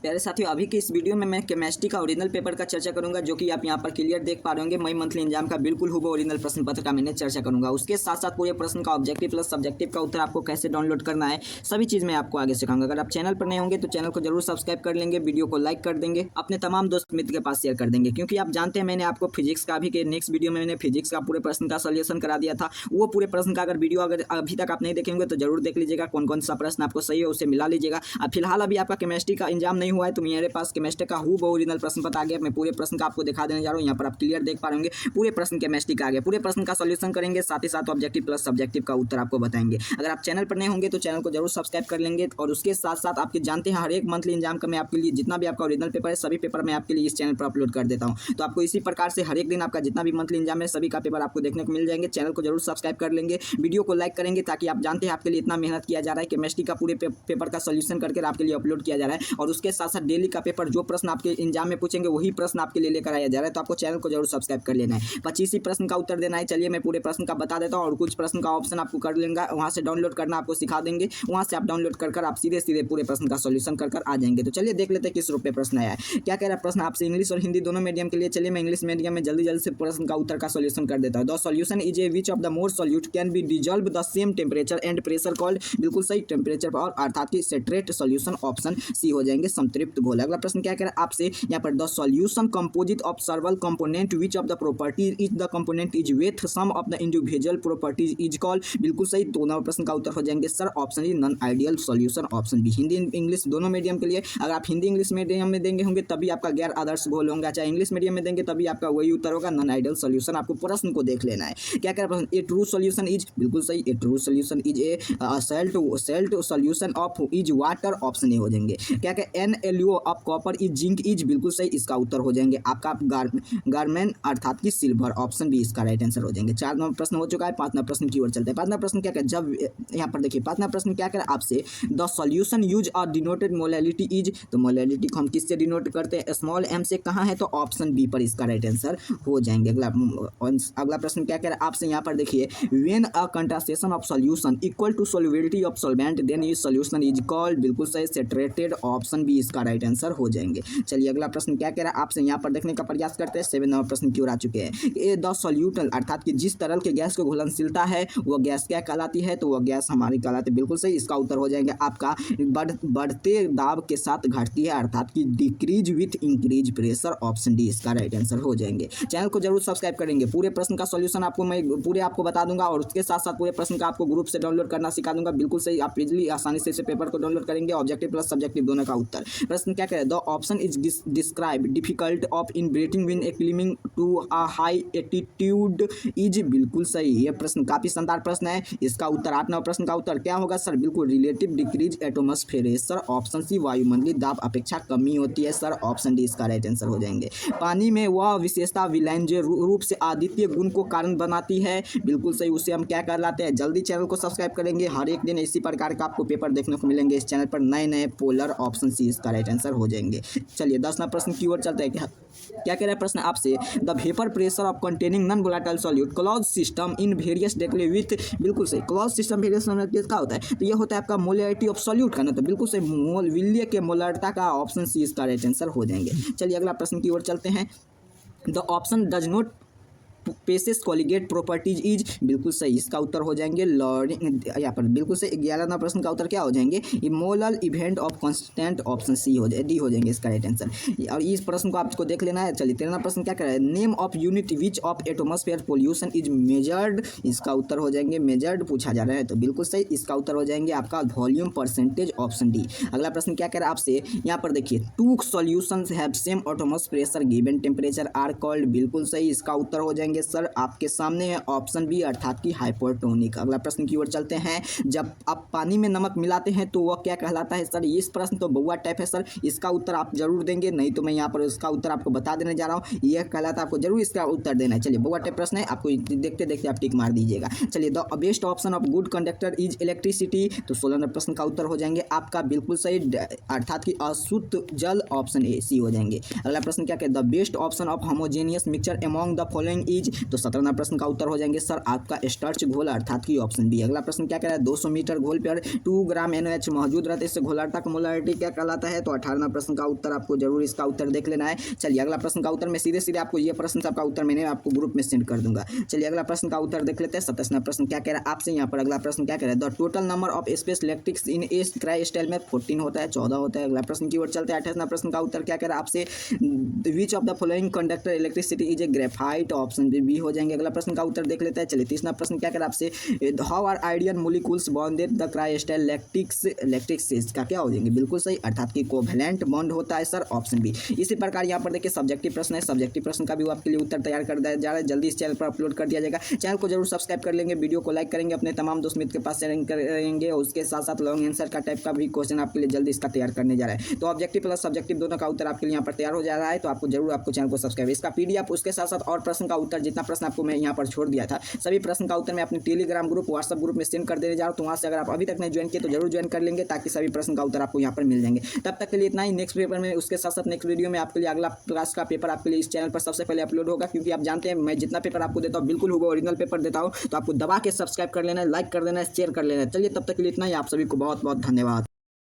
प्यारे साथियों, अभी की इस वीडियो में मैं केमिस्ट्री का ओरिजिनल पेपर का चर्चा करूंगा, जो कि आप यहां पर क्लियर देख पा रहे होंगे। मई मंथली एग्जाम का बिल्कुल हुबहू ओरिजिनल प्रश्न पत्र का मैंने चर्चा करूंगा। उसके साथ साथ पूरे प्रश्न का ऑब्जेक्टिव प्लस सब्जेक्टिव का उत्तर आपको कैसे डाउनलोड करना है, सभी चीज़ मैं आपको आगे सिखाऊंगा। अगर आप चैनल पर नए होंगे तो चैनल को जरूर सब्सक्राइब कर लेंगे, वीडियो को लाइक कर देंगे, अपने तमाम दोस्त मित्र के पास शेयर कर देंगे। क्योंकि आप जानते हैं मैंने आपको फिजिक्स का अभी के नेक्स्ट वीडियो में मैंने फिजिक्स का पूरे प्रश्न का सोल्यूशन करा दिया था। वो पूरे प्रश्न का अगर वीडियो अगर अभी तक आप नहीं देखेंगे तो जरूर देख लीजिएगा। कौन कौन सा प्रश्न आपको सही है उसे मिला लीजिएगा। अब फिलहाल अभी आपका केमिस्ट्री का एग्जाम नहीं हुआ है तो मेरे पास केमिस्ट्री का हुबहू ओरिजिनल प्रश्न पत्र आ गया। मैं पूरे प्रश्न का आपको दिखा देने जा रहा हूँ। यहाँ पर आप क्लियर देख पा रहे होंगे पूरे प्रश्न केमिस्ट्री का आ गया। पूरे प्रश्न का सोल्यूशन करेंगे, साथ ही साथ ऑब्जेक्टिव प्लस सब्जेक्टिव का उत्तर आपको बताएंगे। अगर आप चैनल पर नए होंगे तो चैनल को जरूर सब्सक्राइब कर लेंगे। और उसके साथ साथ आपके जानते हैं हर एक मंथली एग्जाम का मैं आपके लिए जितना भी आपका ओरिजिनल पेपर है सभी पेपर मैं आपके लिए इस चैनल पर अपलोड कर देता हूँ। तो आपको इसी प्रकार से हर एक दिन आपका जितना भी मंथली एग्जाम है सभी का पेपर आपको देखने को मिल जाएंगे। चैनल को जरूर सब्सक्राइब कर लेंगे, वीडियो को लाइक करेंगे, ताकि आप जानते हैं आपके लिए इतना मेहनत किया जा रहा है। केमिस्ट्री का पूरे पेपर का सोल्यूशन करके आपके लिए अपलोड किया जा रहा है। और उसके साथ साथ डेली का पेपर जो प्रश्न आपके एग्जाम में पूछेंगे वही प्रश्न आपके लिए लेकर आया जा रहा है। तो आपको चैनल को जरूर सब्सक्राइब कर लेना है। 25 ही प्रश्न का उत्तर देना है। चलिए मैं पूरे प्रश्न का बता देता हूँ और कुछ प्रश्न का ऑप्शन आपको कर लेंगे, वहाँ से डाउनलोड करना आपको सिखा देंगे। वहाँ से आप डाउनलोड कर आप सीधे सीधे पूरे प्रश्न का सोल्यूशन कर आ जाएंगे। तो चलिए देख लेते हैं किस रूप में प्रश्न आया है। क्या कह रहा है प्रश्न आपसे, इंग्लिश और हिंदी दोनों मीडियम के लिए। चलिए मैं इंग्लिश मीडियम में जल्दी से प्रश्न का उत्तर का सोल्यूशन कर देता हूँ। The solution is A which of the more solute can be dissolve the same temperature and pressure called. बिल्कुल सही, टेम्परेचर पर, अर्थात की सेट्रेट सॉल्यूशन ऑप्शन सी हो जाएंगे, संतृप्त घोल। अगला प्रश्न क्या कह रहा है आपसे यहाँ पर, the solution composite of several component which of the properties is the component is with some of the individual properties is called. बिल्कुल सही, दोनों प्रश्न का उत्तर हो जाएंगे sir option is non ideal solution option B. Hindi English दोनों medium के लिए, अगर आप हिंदी इंग्लिश मीडियम में देंगे होंगे तभी आपका गैर आदर्श घोल होगा, चाहे इंग्लिश मीडियम में देंगे तभी आपका वही उत्तर होगा, नॉन आइडियल सॉल्यूशन। आपको प्रश्न को देख लेना है। क्या कह रहा है प्रश्न, ए ट्रू सॉल्यूशन इज। बिल्कुल सही, a true solution is a salt solution of is water, option A हो जाएंगे। क्या कह NaLO of copper is zinc is. बिल्कुल सही, इसका उत्तर हो जाएंगे आपका गारमेन अर्थात की सिल्वर, ऑप्शन बी इसका राइट आंसर हो जाएंगे। 4 नंबर प्रश्न हो चुका है। 5 नंबर प्रश्न की ओर चलते हैं। 5 नंबर प्रश्न क्या कह, जब यहाँ पर देखिए 5 नंबर प्रश्न क्या कह आपसे, द सॉल्यूशन यूज और डिनोटेड मोलैलिटी इज। तो मोलैलिटी को हम किससे डिनोट करते हैं, स्मॉल m से। कहाँ है, तो ऑप्शन बी पर इसका राइट आंसर हो जाएंगे। अगला प्रश्न क्या कह रहा है आपसे, यहाँ पर देखिए, when a concentration of solution equal to solubility of solvent then is solution is called. बिल्कुल सही, सैचुरेटेड, ऑप्शन बी इसका राइट आंसर हो जाएंगे। चलिए अगला प्रश्न क्या कह रहा है आपसे, यहाँ पर देखने का प्रयास करते हैं। 7 नंबर प्रश्न की ओर आ चुके हैं। ए द सॉल्यूटल अर्थात कि जिस तरल के गैस को घुलनशीलता है वह गैस क्या कहलाती है, तो वह गैस हमारी कहलाती है। बिल्कुल सही, इसका उत्तर हो जाएंगे आपका बढ़ते दाब के साथ घटती है, अर्थात कि decrease with increase pressure, option D इसका राइट आंसर हो जाएंगे। चैनल को जरूर सब्सक्राइब करेंगे। पूरे प्रश्न का सॉल्यूशन आपको मैं पूरे आपको बता दूंगा और उसके साथ साथ पूरे प्रश्न का आपको ग्रुप से डाउनलोड करना सिखा दूंगा। बिल्कुल सही, आप इजीली आसानी से इस पेपर को डाउनलोड करेंगे। ऑब्जेक्टिव प्लस सब्जेक्टिव दोनों का उत्तर। प्रश्न क्या करें, the option is describe difficult of in breathing when climbing to a high altitude is. बिल्कुल सही, ये प्रश्न काफी शानदार प्रश्न है। इसका उत्तर 8 नंबर प्रश्न का उत्तर क्या होगा सर, बिल्कुल relative decrease atmosphere sir, option C वायुमंडलीय दाब अपेक्षा कमी होती है सर, ऑप्शन डी इसका राइट आंसर हो जाएंगे। पानी में वह विशेषता विलयन जो रूप से अद्वितीय गुण को कारण बनाती है, बिल्कुल सही, उसे हम क्या कहलाते हैं। जल्दी चैनल को सब्सक्राइब करेंगे, हर एक दिन इसी प्रकार का आपको पेपर देखने को मिलेंगे इस चैनल पर, नए पोलर, ऑप्शन सी इसका राइट आंसर हो जाएंगे। चलिए 10 नंबर प्रश्न की ओर चलते हैं। क्या कह रहा है प्रश्न आपसे, the vapour pressure of containing non volatile solute close system in varies directly with. बिल्कुल सही, क्लोज सिस्टम वेरियस क्या होता है, तो ये होता है आपका मोलैरिटी ऑफ सॉल्यूट का ना, तो बिल्कुल सही, मोल विल्य के मोलरता का, ऑप्शन सी इसका राइट आंसर हो जाएंगे। चलिए अगला प्रश्न की ओर चलते हैं। The option does not possess colligative properties is. बिल्कुल सही, इसका उत्तर हो जाएंगे लॉरिंग, यहाँ पर बिल्कुल सही। 11 नंबर प्रश्न का उत्तर क्या हो जाएंगे, इमोलल इवेंट ऑफ कांस्टेंट, ऑप्शन सी हो जाए, डी हो जाएंगे इसका राइट आंसर। और इस प्रश्न को आपको देख लेना है। चलिए 13 प्रश्न क्या कर रहा है, name of unit which of atmosphere pollution is measured. इसका उत्तर हो जाएंगे मेजर्ड पूछा जा रहा है, तो बिल्कुल सही, इसका उत्तर हो जाएंगे आपका वॉल्यूम परसेंटेज, ऑप्शन डी। अगला प्रश्न क्या कह रहा है आपसे, यहाँ पर देखिए, two solutions have same atmosphere pressure given temperature are called. बिल्कुल सही, इसका उत्तर हो जाएंगे सर आपके सामने है, ऑप्शन बी अर्थात की हाइपोटोनिक। अगला प्रश्न की ओर चलते हैं। जब आप पानी में नमक मिलाते हैं तो वह क्या कहलाता है सर, इस प्रश्न तो बउआ टाइप है सर, इसका उत्तर आप जरूर देंगे, नहीं तो मैं यहाँ पर इसका उत्तर आपको बता देने जा रहा हूँ। यह कहलाता है, आपको जरूर इसका उत्तर देना है। चलिए बउआ टाइप प्रश्न है, आपको देखते देखते आप टिक मार दीजिएगा। चलिए the best option of good conductor is electricity. तो 16 नंबर प्रश्न का उत्तर हो जाएंगे आपका बिल्कुल सही, अर्थात की अशुद्ध जल, ऑप्शन ए सी हो जाएंगे। अगला प्रश्न क्या कहते हैं, the best option of homogeneous mixture among the following is. चीज़, तो 17वां प्रश्न का उत्तर हो जाएंगे सर आपका स्टार्च घोल अर्थात की ऑप्शन बी। अगला प्रश्न क्या कह रहा है, 200 मीटर घोल पर 2 ग्राम NaOH मौजूद रहते इससे घोलाटता का मोलारिटी क्या कहलाता है, तो 18वां प्रश्न का उत्तर आपको जरूर इसका उत्तर देख लेना है। चलिए अगला प्रश्न का उत्तर मैं सीधे आपको ये प्रश्न सबका उत्तर मैंने आपको ग्रुप में सेंड कर दूंगा। चलिए अगला प्रश्न का उत्तर देख लेते हैं। 27वां प्रश्न क्या कह रहा है आपसे, यहाँ पर अगला प्रश्न क्या कह रहा है, the total number of space electrics in a crystal में 14 होता है, 14 होता है। अगला प्रश्न की ओर चलते हैं। 28वां प्रश्न का उत्तर क्या कह रहा है आपसे, which of the following conductor electricity is a graphite, option B हो जाएंगे। अगला प्रश्न का उत्तर देख लेते हैं। चलिए 30वां प्रश्न क्या कह रहा है आपसे, how are ideal molecules bonded the crystal lattice का क्या हो जाएंगे, बिल्कुल सही अर्थात कि कोवेलेंट बॉन्ड होता है सर, ऑप्शन बी। इसी प्रकार यहाँ पर देखिए सब्जेक्टिव प्रश्न है, सब्जेक्टिव प्रश्न का भी आपके लिए उत्तर तैयार कर दिया जा रहा है, जल्दी इस चैनल पर अपलोड कर दिया जाएगा। चैनल को जरूर सब्सक्राइब कर लेंगे, वीडियो को लाइक करेंगे, अपने तमाम दोस्त मित्र के पास शेयरिंग करेंगे और उसके साथ साथ लॉन्ग आंसर का टाइप का भी क्वेश्चन आपके लिए जल्दी इसका तैयार करने जा रहा है। तो ऑब्जेक्टिव प्लस सब्जेक्टिव दोनों का उत्तर आपके लिए यहाँ पर तैयार हो जा रहा है, तो आपको जरूर आपको चैनल को सब्सक्राइब, इसका PDF उसके साथ साथ और प्रश्न का उत्तर जितना प्रश्न आपको मैं यहाँ पर छोड़ दिया था सभी प्रश्न का उत्तर मैं अपने टेलीग्राम ग्रुप व्हाट्सएप ग्रुप में सेंड कर देने जा रहा हूँ। तो वहाँ से अगर आप अभी तक नहीं ज्वाइन किए तो जरूर ज्वाइन कर लेंगे ताकि सभी प्रश्न का उत्तर आपको यहाँ पर मिल जाएंगे। तब तक के लिए इतना ही, नेक्स्ट पेपर में उसके साथ साथ नेक्स्ट वीडियो में आपके लिए अगला क्लास का पेपर आपके लिए इस चैनल पर सबसे पहले अपलोड होगा, क्योंकि आप जानते हैं मैं जितना पेपर आपको देता हूँ बिल्कुल होगा ओरिजिनल पेपर देता हूँ। तो आपको दबा के सब्सक्राइब कर लेना है, लाइक कर देना है, शेयर कर लेना है। चलिए तब तक के लिए इतना ही, आप सभी को बहुत बहुत धन्यवाद।